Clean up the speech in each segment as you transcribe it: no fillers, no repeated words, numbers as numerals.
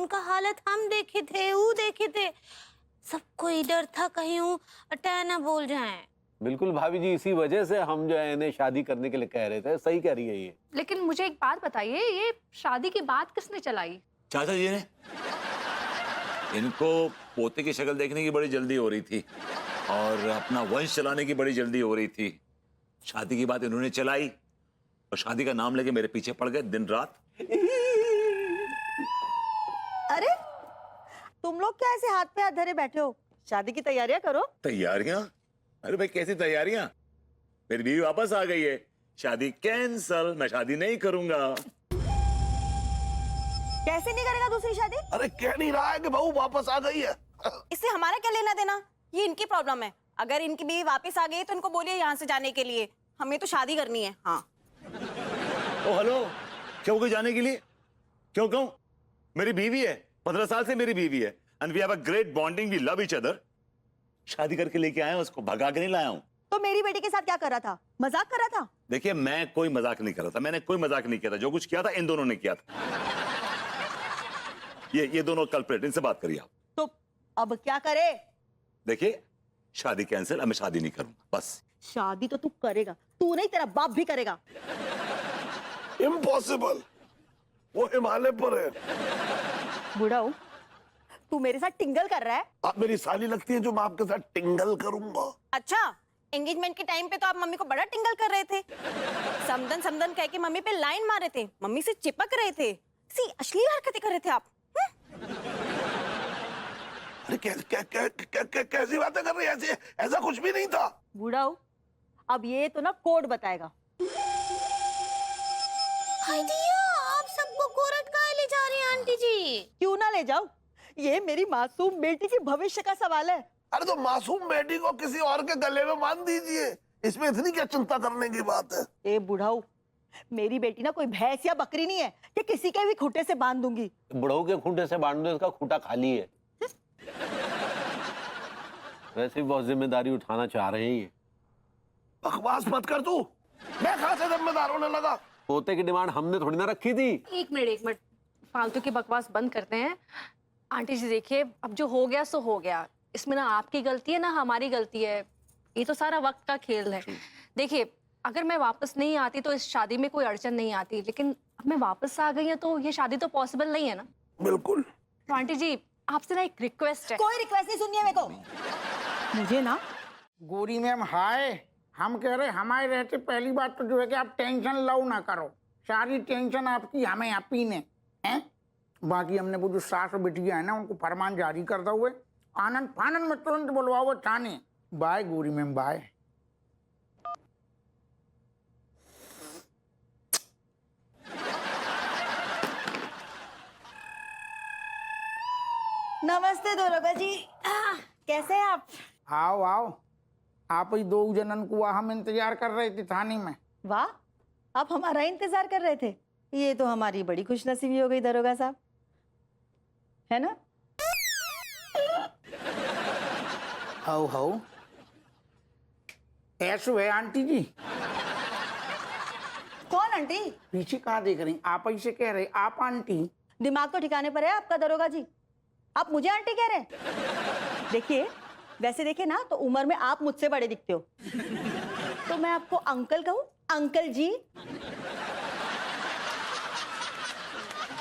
उनका हालत हम देखे थे, वो देखे थे, सबको डर था कहीं वो अटैक ना बोल जाए। बिल्कुल भाभी जी, इसी वजह से हम जो है इन्हें शादी करने के लिए कह रहे थे। सही कह रही है ये। लेकिन मुझे एक बात बताइए, ये शादी की बात किसने चलाई? चाचा जी ने। इनको पोते की शक्ल देखने की बड़ी जल्दी हो रही थी और अपना वंश चलाने की बड़ी जल्दी हो रही थी। शादी की बात इन्होंने चलाई और शादी का नाम लेके मेरे पीछे पड़ गए दिन रात। अरे तुम लोग क्या ऐसे हाथ पे हाथ धरे बैठे हो? शादी की तैयारियां करो। तैयारियां? अरे भाई कैसी तैयारियां? मेरी बीवी वापस आ गई है। शादी कैंसल, मैं शादी नहीं करूंगा। कैसे नहीं करेगा दूसरी शादी? अरे कह नहीं रहा है कि बहू वापस आ गई है। इससे हमारा क्या लेना देना? ये इनकी प्रॉब्लम है। अगर इनकी बीवी वापस आ गई तो इनको बोलिए यहाँ से जाने के लिए। हमें तो शादी करनी है। हाँ। ओ हेलो, क्यों कोई जाने के लिए? क्यों कहूं? मेरी बीवी है, 15 साल से मेरी बीवी है and we have a great bonding, we love each other. शादी करके लेके आया हूं, उसको भगा के नहीं लाया हूं। तो मेरी बेटी के साथ क्या कर रहा था? मजाक कर रहा था? देखिए मैं कोई मजाक नहीं कर रहा था, मैंने कोई मजाक नहीं किया था। जो कुछ किया था इन दोनों ने किया था। ये दोनों कल्प्रिट, इनसे बात करिए आप। तो अब क्या करे? देखिए शादी कैंसिल, अब मैं शादी नहीं करूंगा बस। शादी तो तू करेगा, तू नहीं तेरा बाप भी करेगा। इम्पॉसिबल, वो हिमालय पर है। बुढ़ाऊ, तू मेरे साथ टिंगल कर रहा है? आप मेरी साली लगती है जो मैं आपके साथ टिंगल करूंगा। अच्छा, एंगेजमेंट के टाइम पे तो आप मम्मी को बड़ा टिंगल कर रहे थे। समदन समदन कह के मम्मी पे लाइन मार रहे थे, मम्मी से चिपक रहे थे, सी अश्लील हरकतें कर रहे थे आप। अरे कैसी बातें कर रही है? ऐसे ऐसा कुछ भी नहीं था। बुढ़ाऊ, अब ये तो ना कोड बताएगा। हाय दिया, आप सबको कोर्ट काहे ले जा रही हैं आंटी जी? क्यों ना ले जाओ, ये मेरी मासूम बेटी की भविष्य का सवाल है। अरे तो मासूम बेटी को किसी और के गले में बांध दीजिए, इसमें इतनी क्या चिंता करने की बात है? ए बुढ़ाऊ, मेरी बेटी ना कोई भैंस या बकरी नहीं है कि किसी के भी खूंटे से बांध दूंगी। बुढ़ऊ के खूंटे से बांध दो, इसका खूंटा खाली है। वैसे भी बहुत जिम्मेदारी उठाना चाह रहे हैं ये। बकवास मत कर तू, मैं कहां से जिम्मेदार होने लगा? पोते की डिमांड हमने थोड़ी ना रखी थी। एक मिनट, फालतू की बकवास बंद करते हैं। आंटी जी देखिए, अब जो हो गया सो हो गया, इसमें ना आपकी गलती है ना हमारी गलती है। ये तो सारा वक्त का खेल है। देखिए, अगर मैं वापस नहीं आती तो इस शादी में कोई अड़चन नहीं आती, लेकिन अब मैं वापस आ गई हूँ तो ये शादी तो पॉसिबल नहीं है ना। बिल्कुल। तो आंटी जी आपसे ना एक रिक्वेस्ट है। कोई रिक्वेस्ट नहीं सुननी है मेरे को। मुझे ना गौरी मैम हाय, हम कह रहे हमारे रहते पहली बात तो जो है कि आप टेंशन लो ना करो, सारी टेंशन आपकी हमें अपी ने हैं। बाकी हमने वो जो सास और बिटिया है ना, उनको फरमान जारी करते हुए आनंद फानंद में तुरंत बुलवाओ थाने। Bye Gauri ma'am, bye. नमस्ते दरोगा जी, कैसे हैं आप? आओ आओ, आप ही दो जनन को हम इंतजार कर रहे थे थाने में। वाह, आप हमारा इंतजार कर रहे थे? ये तो हमारी बड़ी खुशनसीबी हो गई दरोगा साहब, है ना? हो ऐसो है आंटी जी। कौन आंटी? पीछे कहाँ देख रही? आप ही से कह रहे, आप आंटी। दिमाग तो ठिकाने पर है आपका दरोगा जी, आप मुझे आंटी कह रहे हैं? देखिए, वैसे देखे ना तो उम्र में आप मुझसे बड़े दिखते हो, तो मैं आपको अंकल कहूँ? अंकल जी।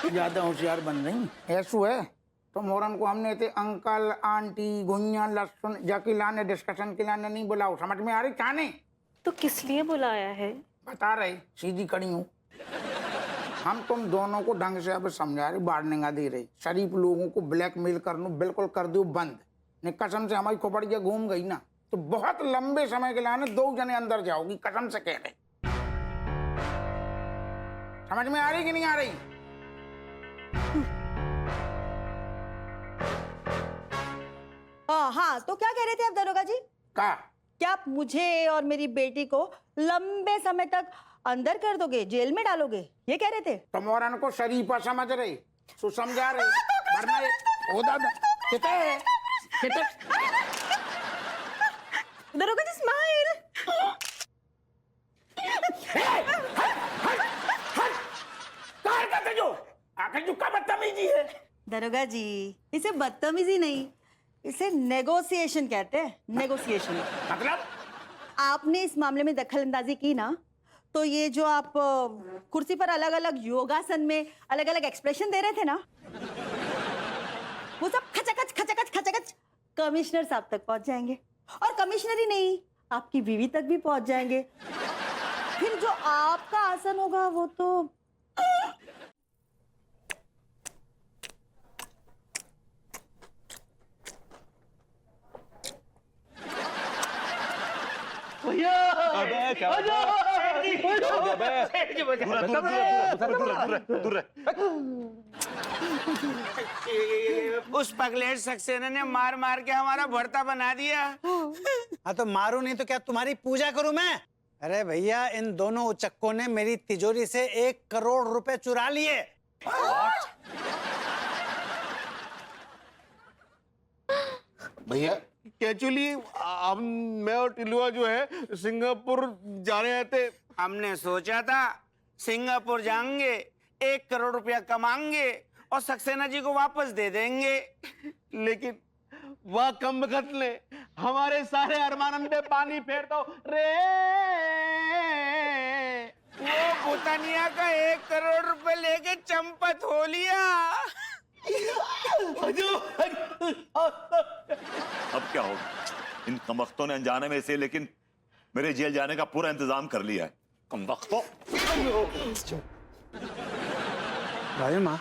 ज्यादा होशियार बन रही। ऐसो है तो मोरन को हमने थे अंकल आंटी गुनिया लहसुन जाके लाने डिस्कशन के लाने नहीं बुलाओ, समझ में आ रही चाने? तो किस लिए बुलाया है? बता रहे, सीधी खड़ी हूँ। हम तुम दोनों को ढंग से अब समझा रहे, वार्निंग दे रही। शरीफ लोगों को ब्लैकमेल करना बिल्कुल कर दो बंद। ने कसम से हमारी खोपड़िया घूम गई ना तो बहुत लंबे समय के लिए दो जने अंदर जाओगी, कसम से कह रहे। समझ में आ रही कि नहीं आ रही? हाँ, तो क्या कह रहे थे आप दरोगा जी? का क्या आप मुझे और मेरी बेटी को लंबे समय तक अंदर कर दोगे, जेल में डालोगे, ये कह रहे थे? तो मोरन को शरीफा समझ रहे, सो समझा रहे, वरना ओ दादा कितने है कितने। दरोगा जी स्माइल। जो आखिर जो का बदतमीजी है। दरोगा जी, इसे बदतमीजी नहीं, इसे नेगोशिएशन कहते हैं, नेगोशिएशन। मतलब आपने इस मामले में दखलंदाजी की ना, तो ये जो आप कुर्सी पर अलग अलग योगासन में अलग अलग एक्सप्रेशन दे रहे थे ना, वो सब खचाखच खचाखच खचाखच कमिश्नर साहब तक पहुंच जाएंगे, और कमिश्नर ही नहीं, आपकी बीवी तक भी पहुंच जाएंगे। फिर जो आपका आसन होगा वो तो उस पगलेट सक्सेना ने मार मार के हमारा भरता बना दिया। हाँ तो मारू नहीं तो क्या तुम्हारी पूजा करूं मैं? अरे भैया, इन दोनों उचक्कों ने मेरी तिजोरी से 1 करोड़ रुपए चुरा लिए। भैया एक्चुअली हम मैं और टिलुआ जो है सिंगापुर जा रहे थे। हमने सोचा था सिंगापुर जाएंगे, 1 करोड़ रुपया कमाएंगे और सक्सेना जी को वापस दे देंगे, लेकिन वह कम वक्त ने हमारे सारे अरमानन पे पानी फेर दो रे। वो भूतानिया का 1 करोड़ रुपए लेके चंपत हो लिया। अब क्या होगा? इन कमबख्तों ने अनजाने में से लेकिन मेरे जेल जाने का पूरा इंतजाम कर लिया है। कमबख्तों। राजू माँ,